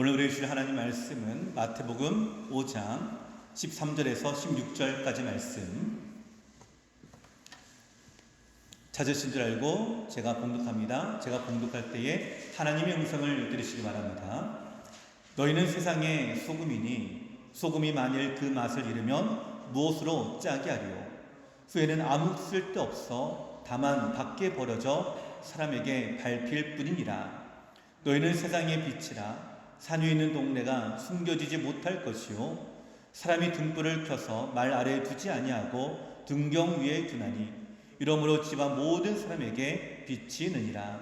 오늘 우리 주실 하나님 말씀은 마태복음 5장 13절에서 16절까지 말씀 찾으신 줄 알고 제가 봉독합니다. 제가 봉독할 때에 하나님의 음성을 들으시기 바랍니다. 너희는 세상의 소금이니 소금이 만일 그 맛을 잃으면 무엇으로 짜게 하리요? 후에는 아무 쓸데없어 다만 밖에 버려져 사람에게 밟힐 뿐이니라. 너희는 세상의 빛이라. 산 위에 있는 동네가 숨겨지지 못할 것이요 사람이 등불을 켜서 말 아래에 두지 아니하고 등경 위에 두나니 이러므로 집안 모든 사람에게 빛이 느니라.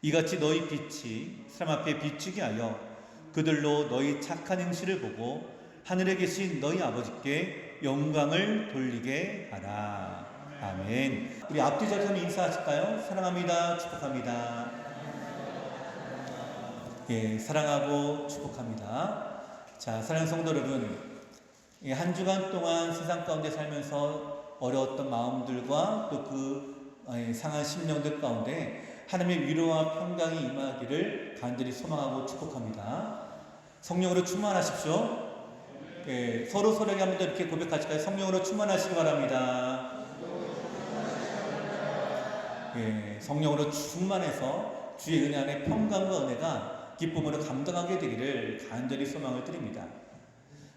이같이 너희 빛이 사람 앞에 비추게 하여 그들로 너희 착한 행실을 보고 하늘에 계신 너희 아버지께 영광을 돌리게 하라. 아멘. 우리 앞뒤 자리에서 인사하실까요? 사랑합니다. 축복합니다. 예, 사랑하고 축복합니다. 자, 사랑하는 성도 여러분, 한 주간 동안 세상 가운데 살면서 어려웠던 마음들과 또 그 상한 심령들 가운데 하나님의 위로와 평강이 임하기를 간절히 소망하고 축복합니다. 성령으로 충만하십시오. 예, 서로에게 한번 더 이렇게 고백하실까요? 성령으로 충만하시기 바랍니다. 예, 성령으로 충만해서 주의 은혜 안에 평강과 은혜가 기쁨으로 감당하게 되기를 간절히 소망을 드립니다.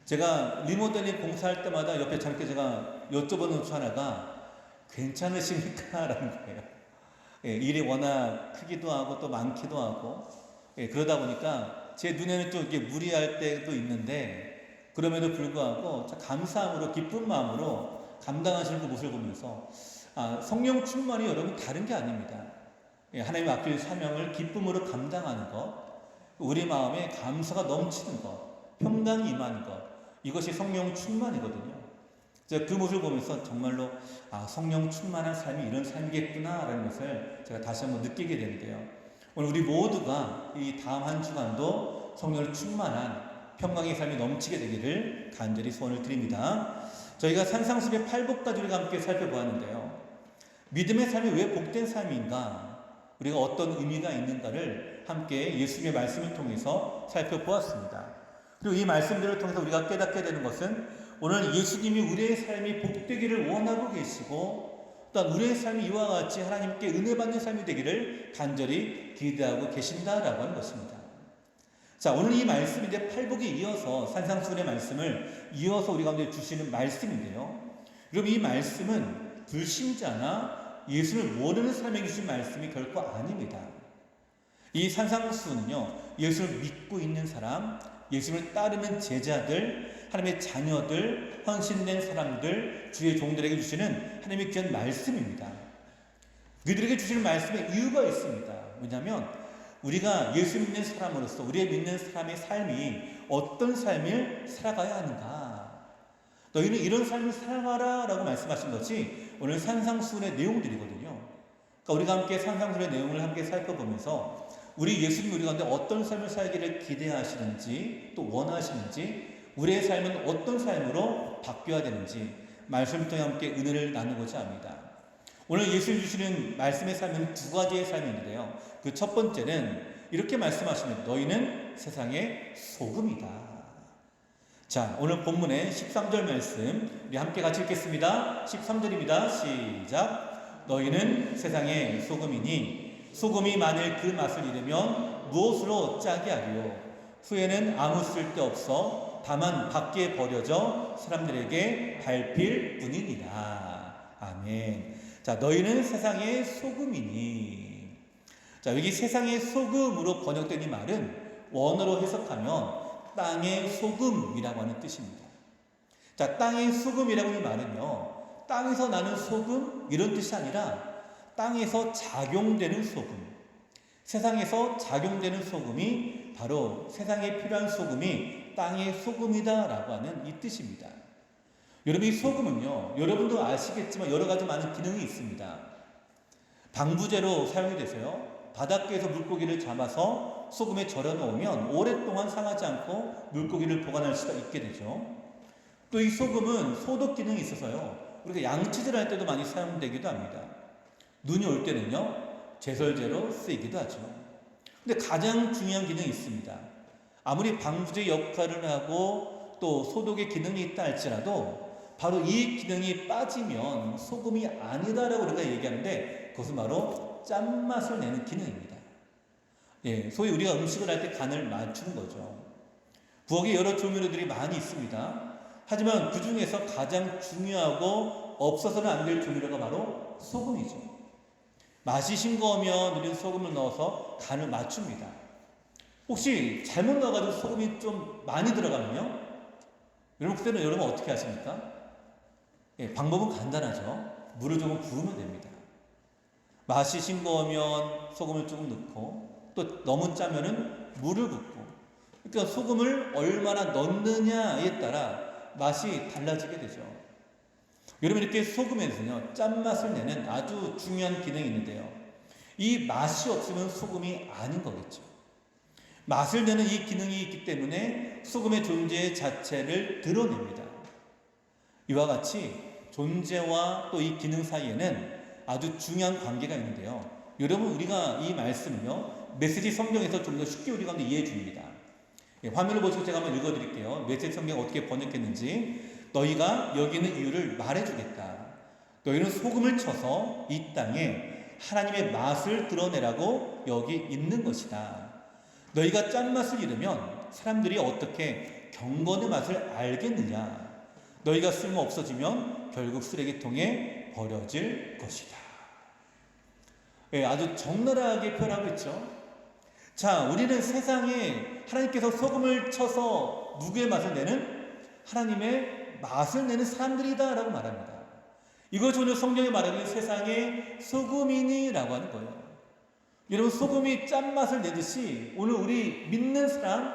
제가 리모델링 공사할 때마다 옆에 잠깐 제가 여쭤보는 것 하나가 괜찮으십니까? 라는 거예요. 예, 일이 워낙 크기도 하고 또 많기도 하고 그러다 보니까 제 눈에는 좀 이렇게 무리할 때도 있는데 그럼에도 불구하고 감사함으로 기쁜 마음으로 감당하시는 그 모습을 보면서 성령 충만이 여러분 다른 게 아닙니다. 예, 하나님 앞에 사명을 기쁨으로 감당하는 것, 우리 마음에 감사가 넘치는 것, 평강이 임하는 것, 이것이 성령 충만이거든요. 제가 그 모습을 보면서 정말로 성령 충만한 삶이 이런 삶이겠구나 라는 것을 제가 다시 한번 느끼게 되는데요. 오늘 우리 모두가 이 다음 한 주간도 성령 충만한 평강의 삶이 넘치게 되기를 간절히 소원을 드립니다. 저희가 산상수의 팔복까지 우리가 함께 살펴보았는데요. 믿음의 삶이 왜 복된 삶인가? 우리가 어떤 의미가 있는가를 함께 예수님의 말씀을 통해서 살펴보았습니다. 그리고 이 말씀들을 통해서 우리가 깨닫게 되는 것은 오늘 예수님이 우리의 삶이 복되기를 원하고 계시고 또한 우리의 삶이 이와 같이 하나님께 은혜 받는 삶이 되기를 간절히 기대하고 계신다라고 하는 것입니다. 자, 오늘 이 말씀인데 팔복에 이어서 산상수훈의 말씀을 이어서 우리 가운데 주시는 말씀인데요. 그럼 이 말씀은 불신자나 예수를 모르는 사람에게 주신 말씀이 결코 아닙니다. 이 산상수훈은요, 예수를 믿고 있는 사람, 예수를 따르는 제자들, 하나님의 자녀들, 헌신된 사람들, 주의 종들에게 주시는 하나님의 귀한 말씀입니다. 그들에게 주시는 말씀에 이유가 있습니다. 왜냐하면 우리가 예수 믿는 사람으로서 우리의 믿는 사람의 삶이 어떤 삶을 살아가야 하는가? 너희는 이런 삶을 살아가라 라고 말씀하신 것이 오늘 산상수훈의 내용들이거든요. 그러니까 우리가 함께 산상수훈의 내용을 함께 살펴보면서 우리 예수님 우리 가운데 어떤 삶을 살기를 기대하시는지 또 원하시는지 우리의 삶은 어떤 삶으로 바뀌어야 되는지 말씀을 통해 함께 은혜를 나누고자 합니다. 오늘 예수님 주시는 말씀의 삶은 두 가지의 삶인데요. 그 첫 번째는 이렇게 말씀하시면 너희는 세상의 소금이다. 자, 오늘 본문의 13절 말씀 우리 함께 같이 읽겠습니다. 13절입니다. 시작. 너희는 세상의 소금이니 소금이 만일 그 맛을 잃으면 무엇으로 짜게 하리요? 후에는 아무 쓸데없어 다만 밖에 버려져 사람들에게 밟힐 뿐이니라. 아멘. 자, 너희는 세상의 소금이니. 자, 여기 세상의 소금으로 번역된 이 말은 원어로 해석하면 땅의 소금이라고 하는 뜻입니다. 자, 땅의 소금이라고 하는 말은요, 땅에서 나는 소금 이런 뜻이 아니라 땅에서 작용되는 소금, 세상에서 작용되는 소금이 바로 세상에 필요한 소금이 땅의 소금이다라고 하는 이 뜻입니다. 여러분, 이 소금은요, 여러분도 아시겠지만 여러 가지 많은 기능이 있습니다. 방부제로 사용이 되세요. 바닷가에서 물고기를 잡아서 소금에 절여 놓으면 오랫동안 상하지 않고 물고기를 보관할 수가 있게 되죠. 또 이 소금은 소독 기능이 있어서요, 우리가 양치질 할 때도 많이 사용되기도 합니다. 눈이 올 때는요, 제설제로 쓰이기도 하죠. 근데 가장 중요한 기능이 있습니다. 아무리 방부제 역할을 하고 또 소독의 기능이 있다 할지라도 바로 이 기능이 빠지면 소금이 아니다라고 우리가 얘기하는데 그것은 바로 짠맛을 내는 기능입니다. 예, 소위 우리가 음식을 할 때 간을 맞추는 거죠. 부엌에 여러 조미료들이 많이 있습니다. 하지만 그 중에서 가장 중요하고 없어서는 안 될 조미료가 바로 소금이죠. 맛이 싱거우면 우리는 소금을 넣어서 간을 맞춥니다. 혹시 잘못 넣어가지고 소금이 좀 많이 들어가면요? 여러분 그때는 여러분 어떻게 하십니까? 예, 방법은 간단하죠. 물을 조금 부으면 됩니다. 맛이 싱거우면 소금을 조금 넣고 또 너무 짜면은 물을 붓고 그러니까 소금을 얼마나 넣느냐에 따라 맛이 달라지게 되죠. 여러분 이렇게 소금에서는요 짠맛을 내는 아주 중요한 기능이 있는데요. 이 맛이 없으면 소금이 아닌 거겠죠. 맛을 내는 이 기능이 있기 때문에 소금의 존재 자체를 드러냅니다. 이와 같이 존재와 또 이 기능 사이에는 아주 중요한 관계가 있는데요. 여러분 우리가 이 말씀을요 메시지 성경에서 좀 더 쉽게 우리 가운데 이해해 줍니다. 예, 화면을 보시고 제가 한번 읽어드릴게요. 메시지 성경 어떻게 번역했는지. 너희가 여기 있는 이유를 말해주겠다. 너희는 소금을 쳐서 이 땅에 하나님의 맛을 드러내라고 여기 있는 것이다. 너희가 짠맛을 잃으면 사람들이 어떻게 경건의 맛을 알겠느냐. 너희가 쓸모 없어지면 결국 쓰레기통에 버려질 것이다. 예, 아주 적나라하게 표현하고 있죠. 자, 우리는 세상에 하나님께서 소금을 쳐서 누구의 맛을 내는? 하나님의 맛을 내는 사람들이다 라고 말합니다. 이것이 오늘 성경에 말하는 세상의 소금이니라고 하는 거예요. 여러분 소금이 짠맛을 내듯이 오늘 우리 믿는 사람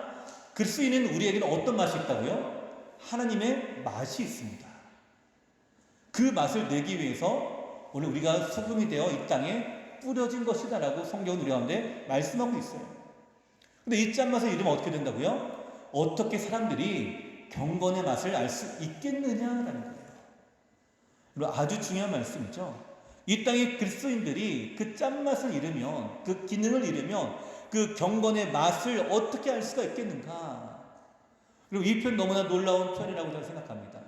그리스도인은 우리에게는 어떤 맛이 있다고요? 하나님의 맛이 있습니다. 그 맛을 내기 위해서 오늘 우리가 소금이 되어 이 땅에 뿌려진 것이다 라고 성경은 우리 가운데 말씀하고 있어요. 근데 이 짠맛을 잃으면 어떻게 된다고요? 어떻게 사람들이 경건의 맛을 알 수 있겠느냐라는 거예요. 아주 중요한 말씀이죠. 이 땅의 그리스도인들이 그 짠맛을 잃으면, 그 기능을 잃으면 그 경건의 맛을 어떻게 알 수가 있겠는가? 그리고 이 표현 너무나 놀라운 표현이라고 저는 생각합니다.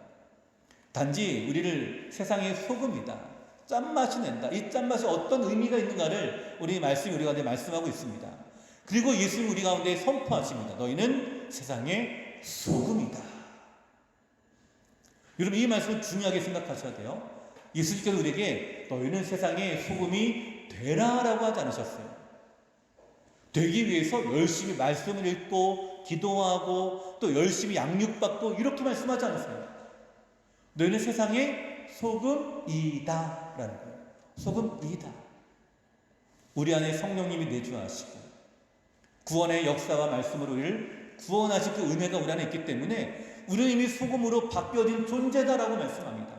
단지 우리를 세상의 소금이다. 짠맛이 낸다. 이 짠맛이 어떤 의미가 있는가를 우리 말씀이 우리 가운데 말씀하고 있습니다. 그리고 예수님 우리 가운데 선포하십니다. 너희는 세상의 소금이다. 여러분 이 말씀을 중요하게 생각하셔야 돼요. 예수님께서 우리에게 너희는 세상의 소금이 되라라고 하지 않으셨어요. 되기 위해서 열심히 말씀을 읽고 기도하고 또 열심히 양육받고 이렇게 말씀하지 않으세요. 너희는 세상의 소금이다 라는 거예요. 소금이다. 우리 안에 성령님이 내주하시고 구원의 역사와 말씀으로 우리를 구원하실 그 은혜가 우리 안에 있기 때문에 우리는 이미 소금으로 바뀌어진 존재다라고 말씀합니다.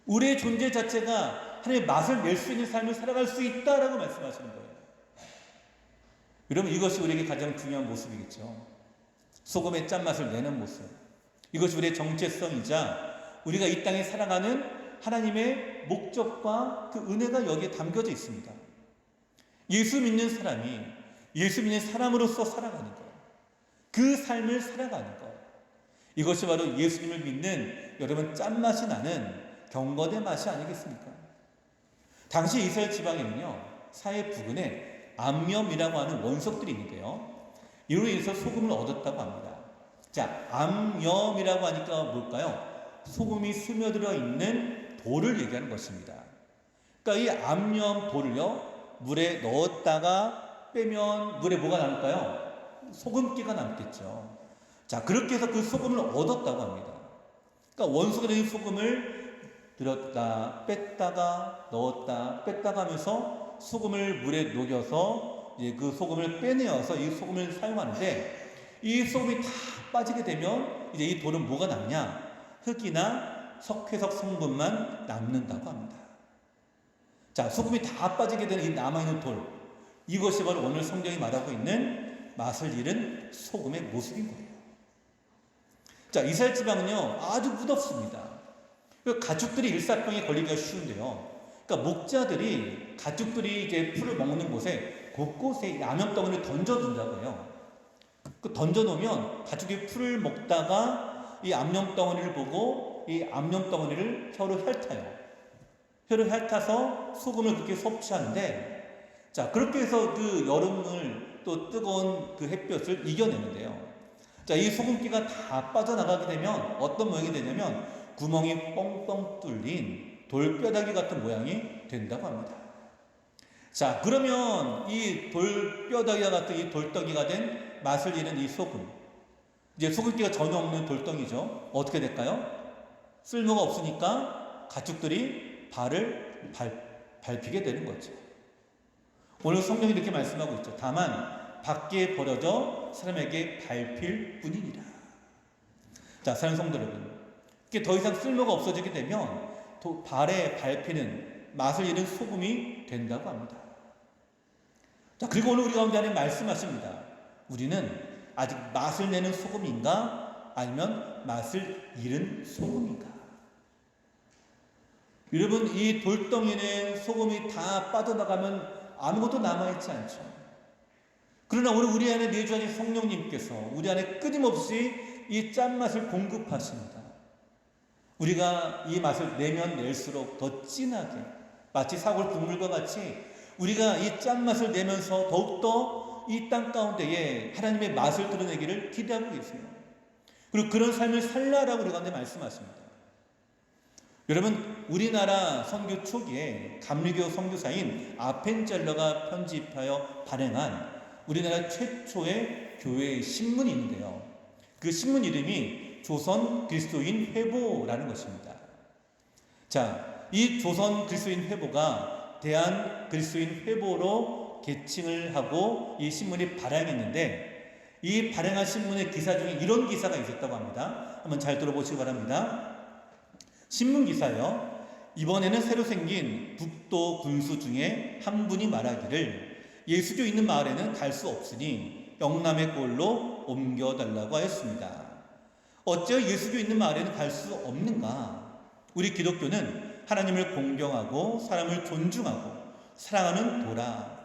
우리의 존재 자체가 하나님의 맛을 낼 수 있는 삶을 살아갈 수 있다라고 말씀하시는 거예요. 여러분 이것이 우리에게 가장 중요한 모습이겠죠. 소금의 짠맛을 내는 모습. 이것이 우리의 정체성이자 우리가 이 땅에 살아가는 하나님의 목적과 그 은혜가 여기에 담겨져 있습니다. 예수 믿는 사람이 예수 믿는 사람으로서 살아가는 것, 그 삶을 살아가는 것, 이것이 바로 예수님을 믿는 여러분 짠맛이 나는 경건의 맛이 아니겠습니까? 당시 이스라엘 지방에는요 사해 부근에 암염이라고 하는 원석들이 있는데요, 이로 인해서 소금을 얻었다고 합니다. 자, 암염이라고 하니까 뭘까요? 소금이 스며들어 있는 돌을 얘기하는 것입니다. 그러니까 이 암염 돌을요 물에 넣었다가 빼면 물에 뭐가 남을까요? 소금기가 남겠죠. 자, 그렇게 해서 그 소금을 얻었다고 합니다. 그러니까 원석에 있는 소금을 들었다 뺐다가 넣었다 뺐다가 하면서 소금을 물에 녹여서 이제 그 소금을 빼내어서 이 소금을 사용하는데, 이 소금이 다 빠지게 되면 이제 이 돌은 뭐가 남냐? 흙이나 석회석 성분만 남는다고 합니다. 자, 소금이 다 빠지게 되는 이 남아있는 돌, 이것이 바로 오늘 성경이 말하고 있는 맛을 잃은 소금의 모습인 거예요. 자, 이스라엘 지방은요 아주 무덥습니다. 가축들이 일사병에 걸리기가 쉬운데요, 그러니까 목자들이 가축들이 이제 풀을 먹는 곳에 곳곳에 암염덩이를 던져둔다고 해요. 그 던져놓으면 가축이 풀을 먹다가 이 암염덩어리를 보고 이 암염덩어리를 혀로 핥아요. 혀로 핥아서 소금을 그렇게 섭취하는데, 자, 그렇게 해서 그 여름을 또 뜨거운 그 햇볕을 이겨내는데요. 자, 이 소금기가 다 빠져나가게 되면 어떤 모양이 되냐면 구멍이 뻥뻥 뚫린 돌뼈다귀 같은 모양이 된다고 합니다. 자, 그러면 이 돌뼈다귀와 같은 이 돌덩이가 된 맛을 잃은 이 소금, 이제 소금기가 전혀 없는 돌덩이죠. 어떻게 될까요? 쓸모가 없으니까 가축들이 발을 밟히게 되는 거죠. 오늘 성경이 이렇게 말씀하고 있죠. 다만 밖에 버려져 사람에게 밟힐 뿐이니라. 자, 사랑하는 성도 여러분, 이게 더 이상 쓸모가 없어지게 되면 발에 밟히는 맛을 잃은 소금이 된다고 합니다. 자, 그리고 오늘 우리 가운데 하나님 말씀하십니다. 우리는 아직 맛을 내는 소금인가? 아니면 맛을 잃은 소금인가? 여러분, 이 돌덩이는 소금이 다 빠져나가면 아무것도 남아있지 않죠. 그러나 오늘 우리 안에 내주하신 성령님께서 우리 안에 끊임없이 이 짠맛을 공급하십니다. 우리가 이 맛을 내면 낼수록 더 진하게, 마치 사골 국물과 같이 우리가 이 짠맛을 내면서 더욱더 이 땅 가운데에 하나님의 맛을 드러내기를 기대하고 계세요. 그리고 그런 삶을 살라라고 우리 가운데 말씀하십니다. 여러분, 우리나라 선교 초기에 감리교 선교사인 아펜젤러가 편집하여 발행한 우리나라 최초의 교회 신문이 있는데요. 그 신문 이름이 조선 그리스도인 회보라는 것입니다. 자, 이 조선 그리스도인 회보가 대한 그리스도인 회보로 개칭을 하고 이 신문이 발행했는데, 이 발행한 신문의 기사 중에 이런 기사가 있었다고 합니다. 한번 잘 들어보시기 바랍니다. 신문 기사요. 이번에는 새로 생긴 북도 군수 중에 한 분이 말하기를 예수교 있는 마을에는 갈 수 없으니 영남의 꼴로 옮겨달라고 하였습니다. 어째 예수교 있는 마을에는 갈 수 없는가? 우리 기독교는 하나님을 공경하고 사람을 존중하고 사랑하는 도라.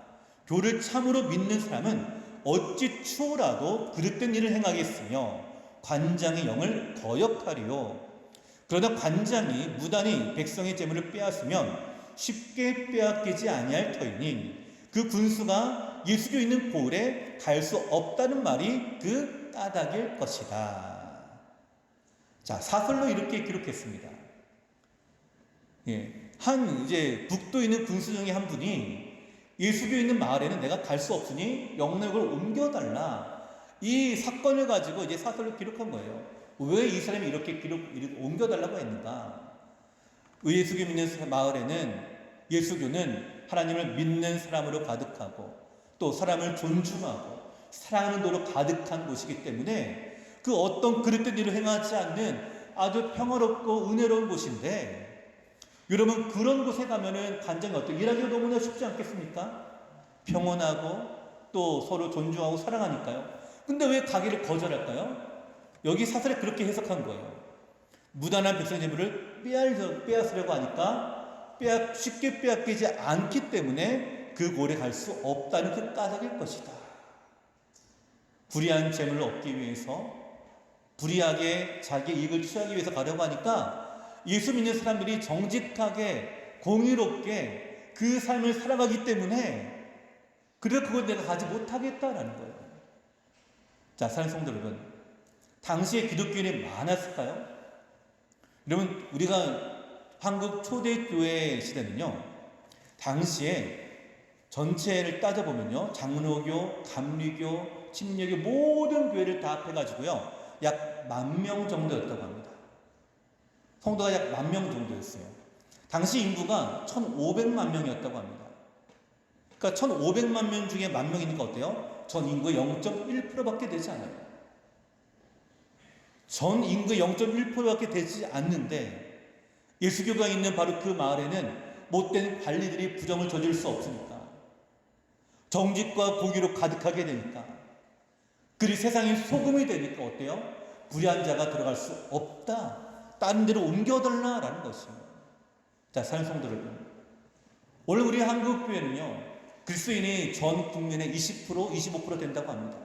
교를 참으로 믿는 사람은 어찌 추호라도 그릇된 일을 행하겠으며 관장의 영을 거역하리요. 그러나 관장이 무단히 백성의 재물을 빼앗으면 쉽게 빼앗기지 아니할 터이니 그 군수가 예수교 있는 고을에 갈 수 없다는 말이 그 까닭일 것이다. 자, 사설로 이렇게 기록했습니다. 한 이제 북도에 있는 군수 중에 한 분이 예수교 있는 마을에는 내가 갈 수 없으니 영락을 옮겨달라. 이 사건을 가지고 이제 사설로 기록한 거예요. 왜 이 사람이 이렇게 옮겨달라고 했는가? 예수교 믿는 마을에는 예수교는 하나님을 믿는 사람으로 가득하고 또 사람을 존중하고 사랑하는 도로 가득한 곳이기 때문에 그 어떤 그릇된 일을 행하지 않는 아주 평화롭고 은혜로운 곳인데, 여러분, 그런 곳에 가면은 관장이 어떻게 일하기가 너무나 쉽지 않겠습니까? 평온하고 또 서로 존중하고 사랑하니까요. 근데 왜 가기를 거절할까요? 여기 사설에 그렇게 해석한 거예요. 무단한 백성 재물을 빼앗으려고 하니까 쉽게 빼앗기지 않기 때문에 그 고을에 갈 수 없다는 그 까닭일 것이다. 불의한 재물을 얻기 위해서, 불의하게 자기 이익을 취하기 위해서 가려고 하니까 예수 믿는 사람들이 정직하게 공의롭게 그 삶을 살아가기 때문에 그래서 그걸 내가 가지 못하겠다라는 거예요. 자, 사랑하는 성도 여러분, 당시에 기독교인이 많았을까요? 여러분, 우리가 한국 초대교회 시대는요, 당시에 전체를 따져보면요, 장로교, 감리교, 침례교 모든 교회를 다 합해가지고요, 약 10,000명 정도였다고 합니다. 성도가 약 10,000명 정도였어요. 당시 인구가 1,500만 명이었다고 합니다. 그러니까 1,500만 명 중에 10,000명이니까 어때요? 전 인구의 0.1%밖에 되지 않아요. 전 인구의 0.1%밖에 되지 않는데 예수교가 있는 바로 그 마을에는 못된 관리들이 부정을 저질 수 없으니까, 정직과 공의로 가득하게 되니까, 그리 세상에 소금이 되니까 어때요? 불의한 자가 들어갈 수 없다. 다른 데로 옮겨달라라는 것입니다. 자, 사랑하는 성도 여러분, 오늘 우리 한국교회는요, 그리스도인이 전 국민의 20%, 25% 된다고 합니다.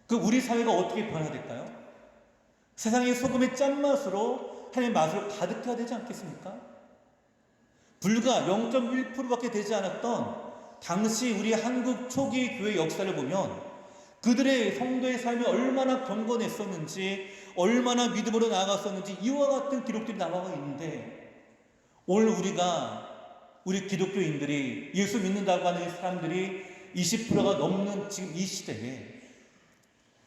그 우리 사회가 어떻게 변화될까요? 세상의 소금의 짠맛으로 하나님의 맛으로 가득해야 되지 않겠습니까? 불과 0.1%밖에 되지 않았던 당시 우리 한국 초기 교회 역사를 보면 그들의 성도의 삶이 얼마나 경건했었는지, 얼마나 믿음으로 나아갔었는지 이와 같은 기록들이 나와 있는데, 오늘 우리 기독교인들이, 예수 믿는다고 하는 사람들이 20%가 넘는 지금 이 시대에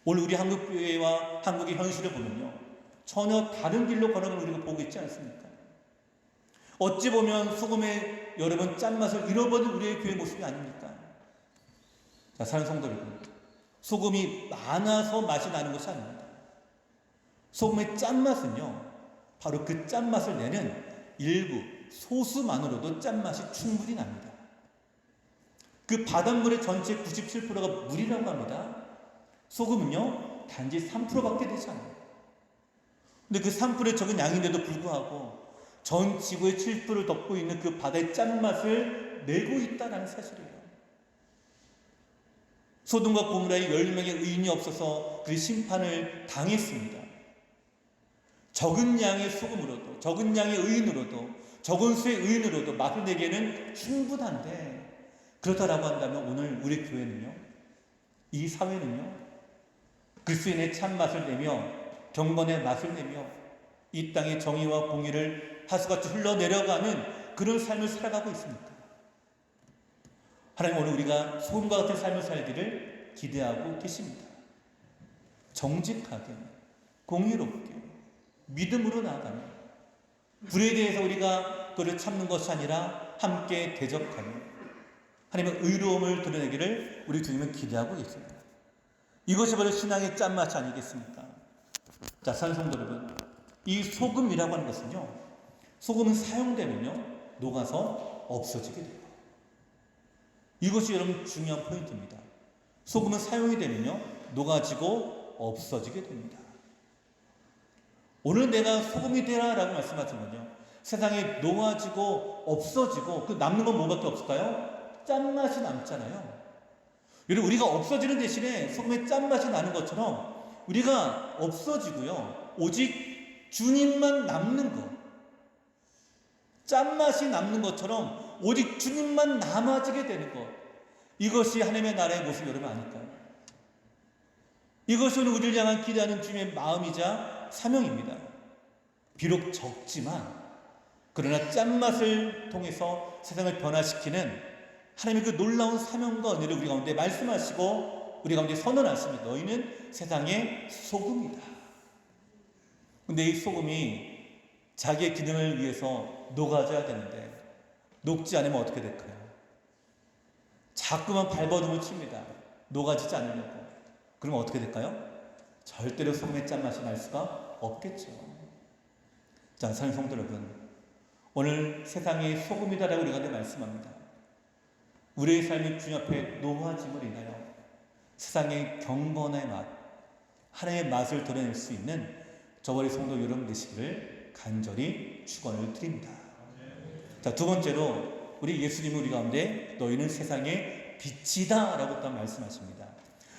오늘 우리 한국교회와 한국의 현실을 보면요, 전혀 다른 길로 걸어가는 우리가 보고 있지 않습니까? 어찌 보면 소금의 여러분 짠맛을 잃어버린 우리의 교회 모습이 아닙니까? 자, 사랑하는 성도 여러분, 소금이 많아서 맛이 나는 것이 아닙니다. 소금의 짠맛은요, 바로 그 짠맛을 내는 일부 소수만으로도 짠맛이 충분히 납니다. 그 바닷물의 전체 97%가 물이라고 합니다. 소금은요, 단지 3%밖에 되지 않아요. 근데 그 3%의 적은 양인데도 불구하고 전 지구의 7%를 덮고 있는 그 바다의 짠맛을 내고 있다는 사실이에요. 소돔과 고모라의 10명의 의인이 없어서 그 심판을 당했습니다. 적은 양의 소금으로도, 적은 양의 의인으로도, 적은 수의 의인으로도 맛을 내기에는 충분한데, 그렇다라고 한다면 오늘 우리 교회는요, 이 사회는요, 그리스도인의 참맛을 내며 경건의 맛을 내며 이 땅의 정의와 공의를 하수같이 흘러내려가는 그런 삶을 살아가고 있습니다. 하나님 오늘 우리가 소금과 같은 삶을 살기를 기대하고 계십니다. 정직하게, 공의롭게, 믿음으로 나아가며 불에 대해서 우리가 그를 참는 것이 아니라 함께 대적하며 하나님의 의로움을 드러내기를 우리 주님은 기대하고 계십니다. 이것이 바로 신앙의 짠맛이 아니겠습니까? 자, 사랑하는 성도 여러분, 이 소금이라고 하는 것은요, 소금은 사용되면요, 녹아서 없어지게 돼요. 이것이 여러분 중요한 포인트입니다. 소금은 사용이 되면요, 녹아지고 없어지게 됩니다. 오늘 내가 소금이 되라 라고 말씀하시면요, 세상에 녹아지고 없어지고 그 남는 건 뭐밖에 없을까요? 짠맛이 남잖아요. 여러분, 우리가 없어지는 대신에 소금의 짠맛이 나는 것처럼 우리가 없어지고요, 오직 주님만 남는 것, 짠맛이 남는 것처럼 오직 주님만 남아지게 되는 것, 이것이 하나님의 나라의 모습 여러분 아닐까요? 이것이 오늘 우리를 향한 기대하는 주님의 마음이자 사명입니다. 비록 적지만 그러나 짠맛을 통해서 세상을 변화시키는 하나님의 그 놀라운 사명과 은혜를 우리 가운데 말씀하시고 우리 가운데 선언하십니다. 너희는 세상의 소금이다. 근데 이 소금이 자기의 기능을 위해서 녹아져야 되는데 녹지 않으면 어떻게 될까요? 자꾸만 발버둥을 칩니다. 녹아지지 않으려고. 그러면 어떻게 될까요? 절대로 소금의 짠맛이 날 수가 없겠죠. 자, 사랑하는 성도 여러분, 오늘 세상의 소금이다라고 우리가 말씀합니다. 우리의 삶이 주님 앞에 노하짐을 인하여 세상의 경건의 맛, 하나님의 맛을 드러낼 수 있는 저버리 성도 여러분 되시기를 간절히 축원을 드립니다. 자, 두 번째로 우리 예수님이 우리 가운데 너희는 세상의 빛이다 라고 또 말씀하십니다.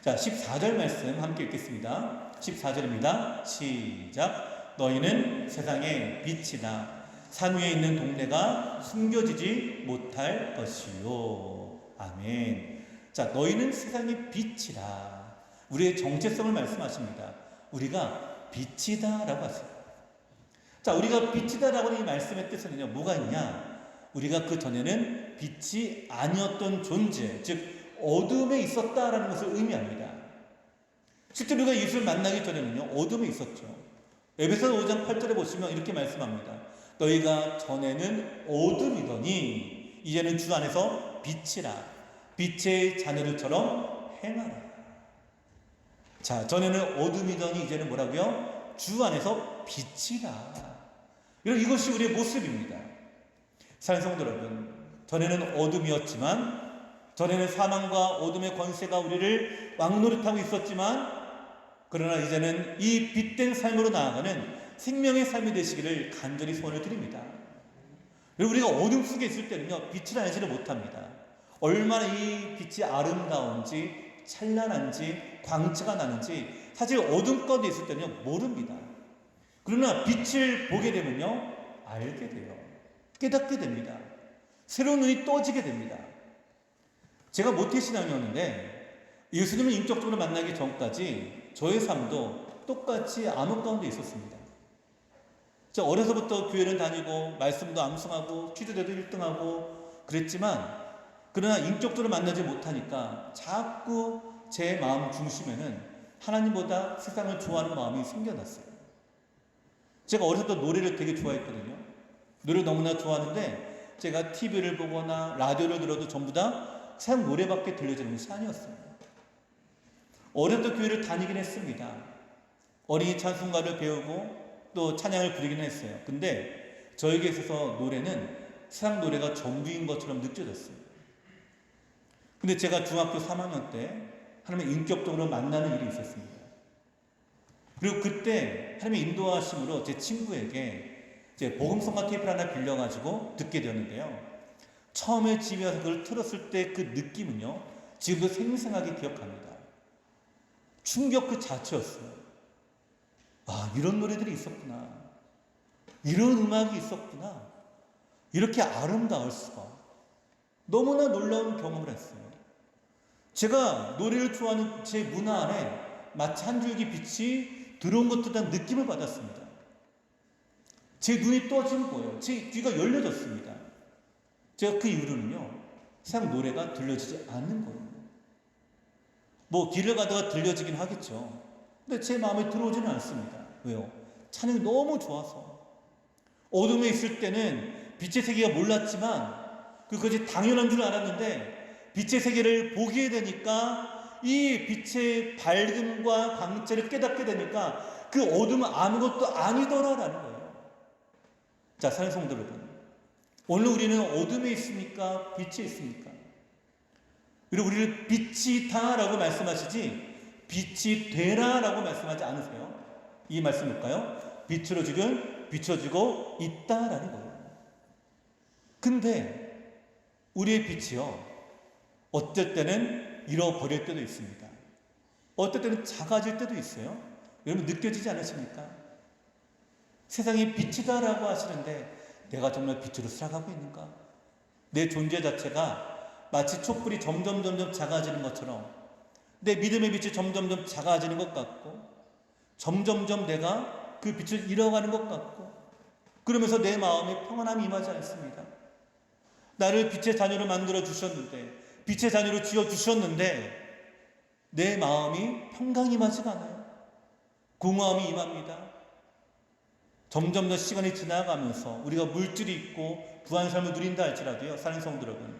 자, 14절 말씀 함께 읽겠습니다. 14절입니다. 시작. 너희는 세상의 빛이다. 산 위에 있는 동네가 숨겨지지 못할 것이요. 아멘. 자, 너희는 세상의 빛이다. 우리의 정체성을 말씀하십니다. 우리가 빛이다 라고 하세요. 자, 우리가 빛이다 라고 하는 이 말씀의 뜻은요, 뭐가 있냐? 우리가 그 전에는 빛이 아니었던 존재, 즉 어둠에 있었다라는 것을 의미합니다. 실제로 우리가 예수를 만나기 전에는요, 어둠에 있었죠. 에베소서 5장 8절에 보시면 이렇게 말씀합니다. 너희가 전에는 어둠이더니 이제는 주 안에서 빛이라. 빛의 자녀들처럼 행하라. 자, 전에는 어둠이더니 이제는 뭐라고요? 주 안에서 빛이라. 여러분, 이것이 우리의 모습입니다. 사랑하는 성도 여러분, 전에는 어둠이었지만, 전에는 사망과 어둠의 권세가 우리를 왕노릇하고 있었지만, 그러나 이제는 이 빛된 삶으로 나아가는 생명의 삶이 되시기를 간절히 소원을 드립니다. 여러분, 우리가 어둠 속에 있을 때는요, 빛을 알지를 못합니다. 얼마나 이 빛이 아름다운지, 찬란한지 광채가 나는지 사실 어둠 가운데 있을 때는 모릅니다. 그러나 빛을 보게 되면요, 알게 돼요. 깨닫게 됩니다. 새로운 눈이 떠지게 됩니다. 제가 모태신앙이었는데 예수님을 인격적으로 만나기 전까지 저의 삶도 똑같이 암흑 가운데 있었습니다. 저 어려서부터 교회를 다니고 말씀도 암송하고 퀴즈대도 1등하고 그랬지만, 그러나 인격적으로 만나지 못하니까 자꾸 제 마음 중심에는 하나님보다 세상을 좋아하는 마음이 생겨났어요. 제가 어렸을 때 노래를 되게 좋아했거든요. 노래를 너무나 좋아하는데 제가 TV를 보거나 라디오를 들어도 전부 다 세상 노래밖에 들려지는 것이 아니었어요. 어렸을 때 교회를 다니긴 했습니다. 어린이 찬송가를 배우고 또 찬양을 부르긴 했어요. 근데 저에게 있어서 노래는 세상 노래가 전부인 것처럼 느껴졌어요. 근데 제가 중학교 3학년 때 하나님의 인격적으로 만나는 일이 있었습니다. 그리고 그때 하나님의 인도하심으로 제 친구에게 제 복음성가 테이프를 하나 빌려가지고 듣게 되었는데요. 처음에 집에 와서 그걸 틀었을 때 그 느낌은요, 지금도 생생하게 기억합니다. 충격 그 자체였어요. 아, 이런 노래들이 있었구나. 이런 음악이 있었구나. 이렇게 아름다울 수가. 너무나 놀라운 경험을 했어요. 제가 노래를 좋아하는 제 문화 안에 마치 한 줄기 빛이 들어온 것 듯한 느낌을 받았습니다. 제 눈이 떠진 거예요. 제 귀가 열려졌습니다. 제가 그 이후로는요, 세상 노래가 들려지지 않는 거예요. 뭐 길을 가다가 들려지긴 하겠죠. 근데 제 마음에 들어오지는 않습니다. 왜요? 찬양이 너무 좋아서. 어둠에 있을 때는 빛의 세계가 몰랐지만 그것이 당연한 줄 알았는데 빛의 세계를 보게 되니까 이 빛의 밝음과 광채를 깨닫게 되니까 그 어둠은 아무것도 아니더라라는 거예요. 자, 사랑하는 성도 여러분, 오늘 우리는 어둠에 있습니까? 빛에 있습니까? 그리고 우리를 빛이다 라고 말씀하시지 빛이 되라 라고 말씀하지 않으세요? 이 말씀 볼까요? 빛으로 지금 비춰지고 있다라는 거예요. 근데 우리의 빛이요, 어떨 때는 잃어버릴 때도 있습니다. 어떨 때는 작아질 때도 있어요. 여러분 느껴지지 않으십니까? 세상이 빛이다라고 하시는데 내가 정말 빛으로 살아가고 있는가? 내 존재 자체가 마치 촛불이 점점 작아지는 것처럼 내 믿음의 빛이 점점 작아지는 것 같고 점점 내가 그 빛을 잃어가는 것 같고 그러면서 내 마음에 평안함이 임하지 않습니다. 나를 빛의 자녀로 만들어 주셨는데 빛의 자녀로 지어 주셨는데 내 마음이 평강이 임하지가 않아요. 공허함이 임합니다. 점점 더 시간이 지나가면서 우리가 물질이 있고 부한 삶을 누린다 할지라도요, 사랑하는 성도 여러분,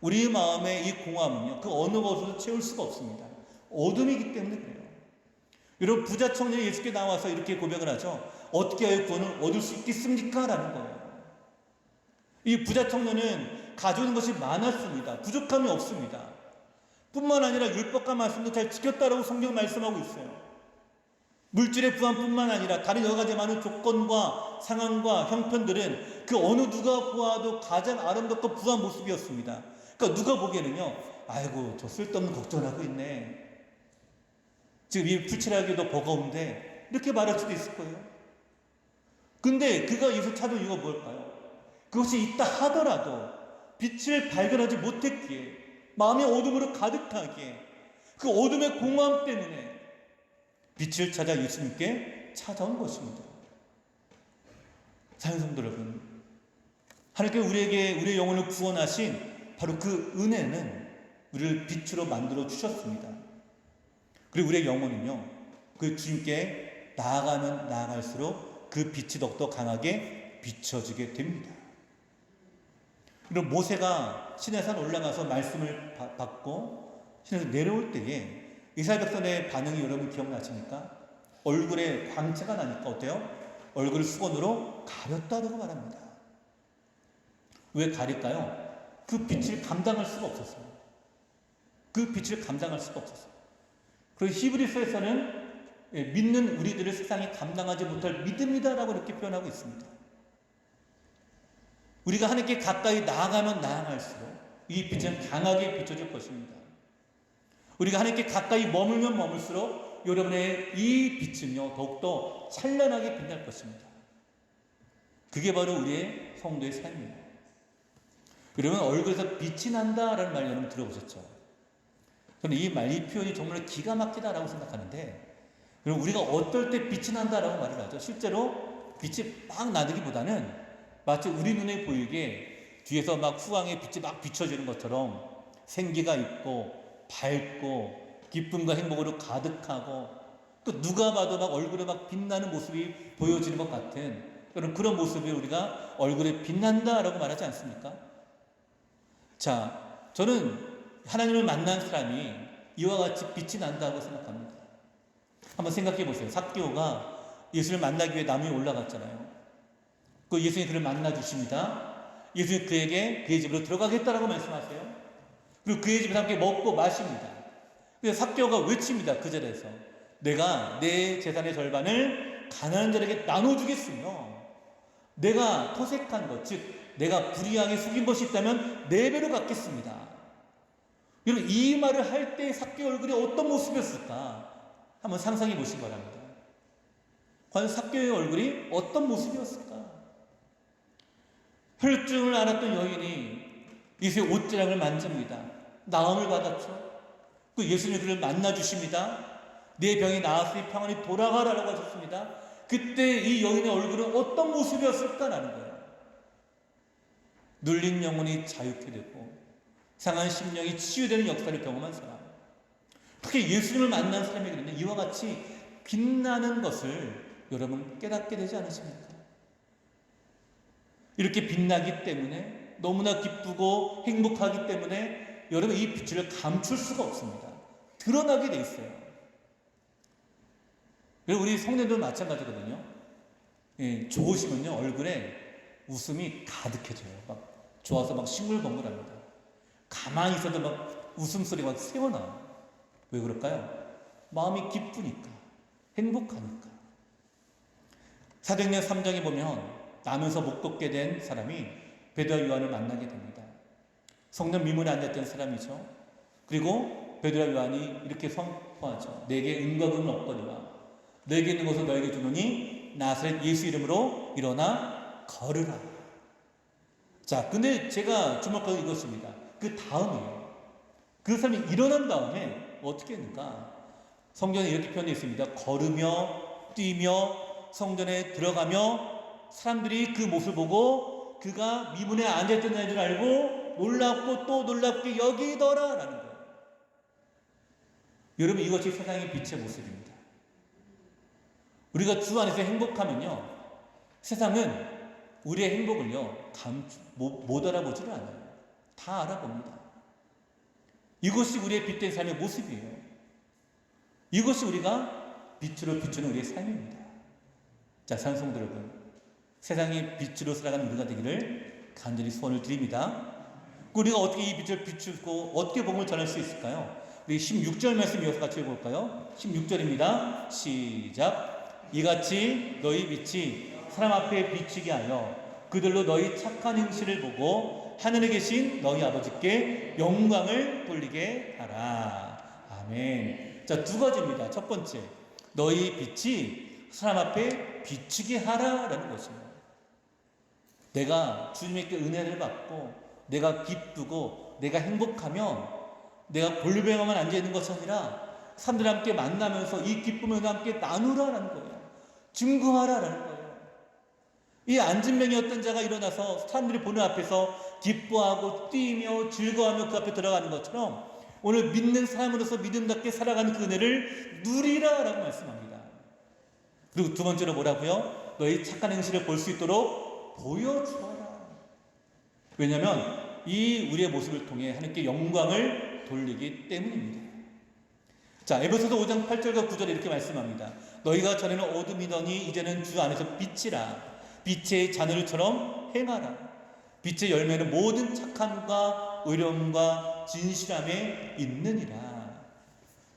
우리의 마음의 이 공허함은요, 그 어느 것으로도 채울 수가 없습니다. 어둠이기 때문에 그래요. 여러분, 부자 청년이 예수께 나와서 이렇게 고백을 하죠. 어떻게 하여 구원을 얻을 수 있겠습니까? 라는 거예요. 이 부자 청년은 가져오는 것이 많았습니다. 부족함이 없습니다. 뿐만 아니라 율법과 말씀도 잘 지켰다라고 성경 말씀하고 있어요. 물질의 부함뿐만 아니라 다른 여러 가지 많은 조건과 상황과 형편들은 그 어느 누가 보아도 가장 아름답고 부한 모습이었습니다. 그러니까 누가 보기에는요, 아이고 저 쓸데없는 걱정을 하고 있네, 지금 이 불칠하기도 버거운데, 이렇게 말할 수도 있을 거예요. 근데 그가 예수 찾은 이유가 뭘까요? 그것이 있다 하더라도 빛을 발견하지 못했기에, 마음의 어둠으로 가득하기에, 그 어둠의 공허함 때문에 빛을 찾아 예수님께 찾아온 것입니다. 사랑하는 성도 여러분, 하나님께 우리에게 우리의 영혼을 구원하신 바로 그 은혜는 우리를 빛으로 만들어 주셨습니다. 그리고 우리의 영혼은요, 그 주님께 나아가면 나아갈수록 그 빛이 더욱더 강하게 비춰지게 됩니다. 그리고 모세가 시내산 올라가서 말씀을 받고 시내에서 내려올 때에 이스라엘 백성의 반응이 여러분 기억나십니까? 얼굴에 광채가 나니까 어때요? 얼굴을 수건으로 가렸다고 말합니다. 왜 가릴까요? 그 빛을 감당할 수가 없었어요. 그 빛을 감당할 수가 없었어요. 그리고 히브리서에서는 믿는 우리들을 세상이 감당하지 못할 믿음이다라고 이렇게 표현하고 있습니다. 우리가 하나님께 가까이 나아가면 나아갈수록 이 빛은 강하게 비춰질 것입니다. 우리가 하나님께 가까이 머물면 머물수록 여러분의 이 빛은요 더욱더 찬란하게 빛날 것입니다. 그게 바로 우리의 성도의 삶이에요. 여러분, 얼굴에서 빛이 난다라는 말 여러분 들어보셨죠? 저는 이 표현이 정말 기가 막히다라고 생각하는데, 그럼 우리가 어떨 때 빛이 난다라고 말을 하죠? 실제로 빛이 막 나기보다는 마치 우리 눈에 보이게 뒤에서 막 후광의 빛이 막 비춰지는 것처럼 생기가 있고 밝고 기쁨과 행복으로 가득하고 또 누가 봐도 막 얼굴에 막 빛나는 모습이 보여지는 것 같은 그런 모습이 우리가 얼굴에 빛난다라고 말하지 않습니까? 자, 저는 하나님을 만난 사람이 이와 같이 빛이 난다고 생각합니다. 한번 생각해 보세요. 삭개오가 예수를 만나기 위해 나무 위에 올라갔잖아요. 그 예수님이 그를 만나 주십니다. 예수님이 그에게 그의 집으로 들어가겠다라고 말씀하세요. 그리고 그의 집에서 함께 먹고 마십니다. 그래서 삭개오가 외칩니다. 그 자리에서 내가 내 재산의 절반을 가난한 자에게 나눠주겠으며 내가 토색한 것, 즉 내가 불의하게 속인 것이 있다면 4배로 갚겠습니다. 여러분, 이 말을 할 때 삭개오 얼굴이 어떤 모습이었을까? 한번 상상해 보시기 바랍니다. 과연 삭개오의 얼굴이 어떤 모습이었을까? 혈증을 앓았던 여인이 예수의 옷자락을 만집니다. 나음을 받았죠. 그 예수님이 그를 만나 주십니다. 내 병이 나았으니 평안히 돌아가라라고 하셨습니다. 그때 이 여인의 얼굴은 어떤 모습이었을까라는 거예요. 눌린 영혼이 자유케 되고 상한 심령이 치유되는 역사를 경험한 사람, 특히 예수님을 만난 사람에게는 이와 같이 빛나는 것을 여러분 깨닫게 되지 않으십니까? 이렇게 빛나기 때문에 너무나 기쁘고 행복하기 때문에 여러분 이 빛을 감출 수가 없습니다. 드러나게 돼 있어요. 그리고 우리 성도들 마찬가지거든요. 예, 좋으시면요 얼굴에 웃음이 가득해져요. 막 좋아서 막 싱글벙글합니다. 가만히 있어도 막 웃음소리가 막 새어나요. 왜 그럴까요? 마음이 기쁘니까, 행복하니까. 사도행전 3장에 보면 나면서 못 걷게 된 사람이 베드로와 요한을 만나게 됩니다. 성전 미문에 앉았던 사람이죠. 그리고 베드로와 요한이 이렇게 선포하죠. 내게 은과 금은 없거니와 내게 있는 것을 너에게 주노니 나사렛 예수 이름으로 일어나 걸으라. 자, 근데 제가 주목한 이것입니다. 그 다음이에요. 그 사람이 일어난 다음에 어떻게 했는가? 성경에 이렇게 표현되어 있습니다. 걸으며 뛰며 성전에 들어가며 사람들이 그 모습을 보고 그가 미문에 앉아있던 줄 알고 놀랍고 또 놀랍게 여기더라 라는 거예요. 여러분, 이것이 세상의 빛의 모습입니다. 우리가 주 안에서 행복하면요 세상은 우리의 행복을요 못 알아보지를 않아요. 다 알아봅니다. 이것이 우리의 빛된 삶의 모습이에요. 이것이 우리가 빛으로 비추는 우리의 삶입니다. 자, 산성도 여러분, 세상의 빛으로 살아가는 우리가 되기를 간절히 소원을 드립니다. 우리가 어떻게 이 빛을 비추고 어떻게 복음을 전할 수 있을까요? 우리 16절 말씀 이어서 같이 읽어볼까요? 16절입니다. 시작. 이같이 너희 빛이 사람 앞에 비치게 하여 그들로 너희 착한 행실을 보고 하늘에 계신 너희 아버지께 영광을 돌리게 하라. 아멘. 자, 2가지입니다. 첫 번째, 너희 빛이 사람 앞에 비치게 하라라는 것입니다. 내가 주님께 은혜를 받고 내가 기쁘고 내가 행복하면 내가 볼배가만 앉아있는 것이 아니라 사람들과 함께 만나면서 이 기쁨을 함께 나누라라는 거예요. 증거하라라는 거예요. 이 앉은 명이 어떤 자가 일어나서 사람들이 보는 앞에서 기뻐하고 뛰며 즐거워하며 그 앞에 들어가는 것처럼 오늘 믿는 사람으로서 믿음답게 살아가는 그 은혜를 누리라라고 말씀합니다. 그리고 2번째로 뭐라고요? 너희 착한 행실을 볼 수 있도록 보여주어라. 왜냐하면 이 우리의 모습을 통해 하나님께 영광을 돌리기 때문입니다. 자, 에베소서 5장 8절과 9절에 이렇게 말씀합니다. 너희가 전에는 어둠이더니 이제는 주 안에서 빛이라. 빛의 자녀들처럼 행하라. 빛의 열매는 모든 착함과 의로움과 진실함에 있느니라.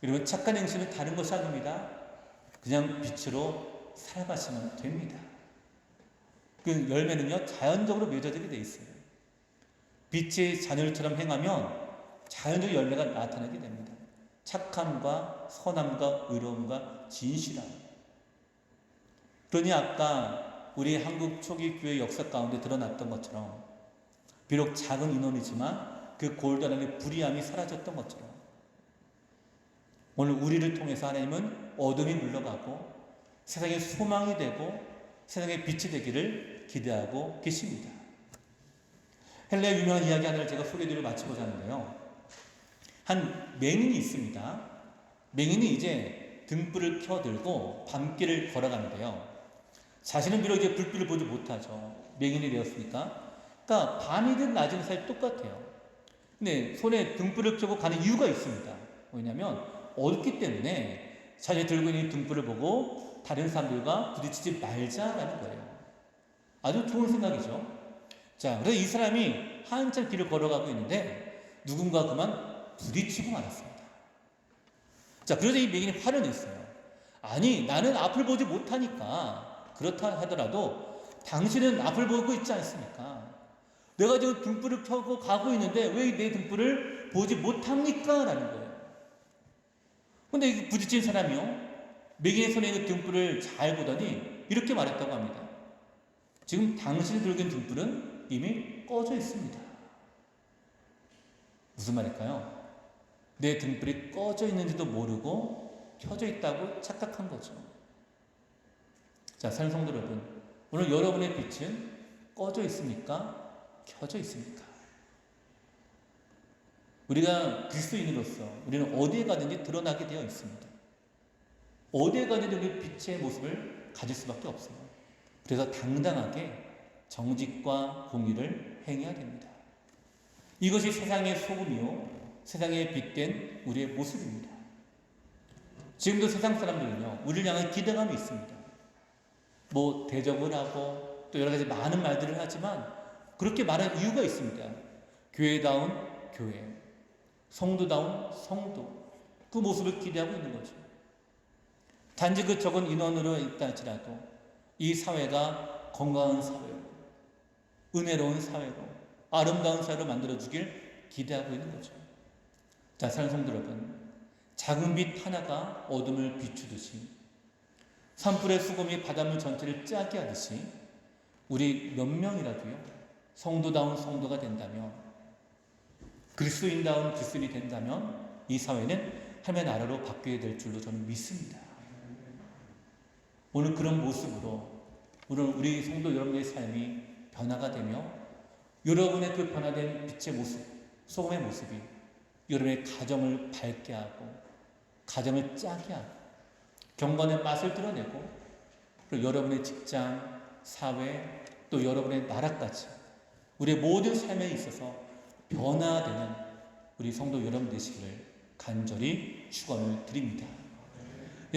여러분, 착한 행실은 다른 것이 아닙니다. 그냥 빛으로 살아가시면 됩니다. 그 열매는요 자연적으로 맺어지게 돼 있어요. 빛의 자녀들처럼 행하면 자연적 열매가 나타나게 됩니다. 착함과 선함과 의로움과 진실함. 그러니 아까 우리 한국 초기 교회 역사 가운데 드러났던 것처럼 비록 작은 인원이지만 그 골단 안에 불의함이 사라졌던 것처럼 오늘 우리를 통해서 하나님은 어둠이 물러가고 세상의 소망이 되고 세상의 빛이 되기를 기대하고 계십니다. 헬라의 유명한 이야기 하나를 제가 소개드리고 마치고자 하는데요. 한 맹인이 있습니다. 맹인이 이제 등불을 켜들고 밤길을 걸어가는데요. 자신은 비록 이제 불빛을 보지 못하죠. 맹인이 되었으니까. 그러니까 밤이든 낮이든 사실 똑같아요. 근데 손에 등불을 켜고 가는 이유가 있습니다. 뭐냐면 어둡기 때문에 자신이 들고 있는 등불을 보고 다른 사람들과 부딪히지 말자라는 거예요. 아주 좋은 생각이죠. 자, 그래서 이 사람이 한참 길을 걸어가고 있는데 누군가 그만 부딪히고 말았습니다. 자, 그래서 이 맹인이 화를 냈어요. 아니, 나는 앞을 보지 못하니까 그렇다 하더라도 당신은 앞을 보고 있지 않습니까? 내가 지금 등불을 켜고 가고 있는데 왜 내 등불을 보지 못합니까? 라는 거예요. 근데 이 부딪힌 사람이요, 맹인의 손에 있는 등불을 잘 보더니 이렇게 말했다고 합니다. 지금 당신이 들고 있는 등불은 이미 꺼져 있습니다. 무슨 말일까요? 내 등불이 꺼져 있는지도 모르고 켜져 있다고 착각한 거죠. 자, 사랑하는 성도 여러분, 오늘 여러분의 빛은 꺼져 있습니까? 켜져 있습니까? 우리가 그리스도인으로서 우리는 어디에 가든지 드러나게 되어 있습니다. 어디에 가든지 우리 빛의 모습을 가질 수밖에 없어요. 그래서 당당하게 정직과 공의를 행해야 됩니다. 이것이 세상의 소금이요, 세상에 빛된 우리의 모습입니다. 지금도 세상 사람들은요, 우리를 향한 기대감이 있습니다. 뭐 대접을 하고 또 여러 가지 많은 말들을 하지만 그렇게 말할 이유가 있습니다. 교회다운 교회, 성도다운 성도, 그 모습을 기대하고 있는 거죠. 단지 그 적은 인원으로 있다 할지라도 이 사회가 건강한 사회로, 은혜로운 사회로, 아름다운 사회로 만들어주길 기대하고 있는 거죠. 자, 사랑하는 성도 여러분, 작은 빛 하나가 어둠을 비추듯이 산불의 수금이 바닷물 전체를 짜게 하듯이 우리 몇 명이라도요, 성도다운 성도가 된다면, 그리스도인다운 그리스도인이 된다면 이 사회는 하나님의 나라로 바뀌게 될 줄로 저는 믿습니다. 오늘 그런 모습으로 오늘 우리 성도 여러분의 삶이 변화가 되며 여러분의 그 변화된 빛의 모습, 소금의 모습이 여러분의 가정을 밝게 하고 가정을 짜게 하고 경건의 맛을 드러내고 그리고 여러분의 직장, 사회, 또 여러분의 나라까지 우리의 모든 삶에 있어서 변화되는 우리 성도 여러분 되시기를 간절히 축원을 드립니다.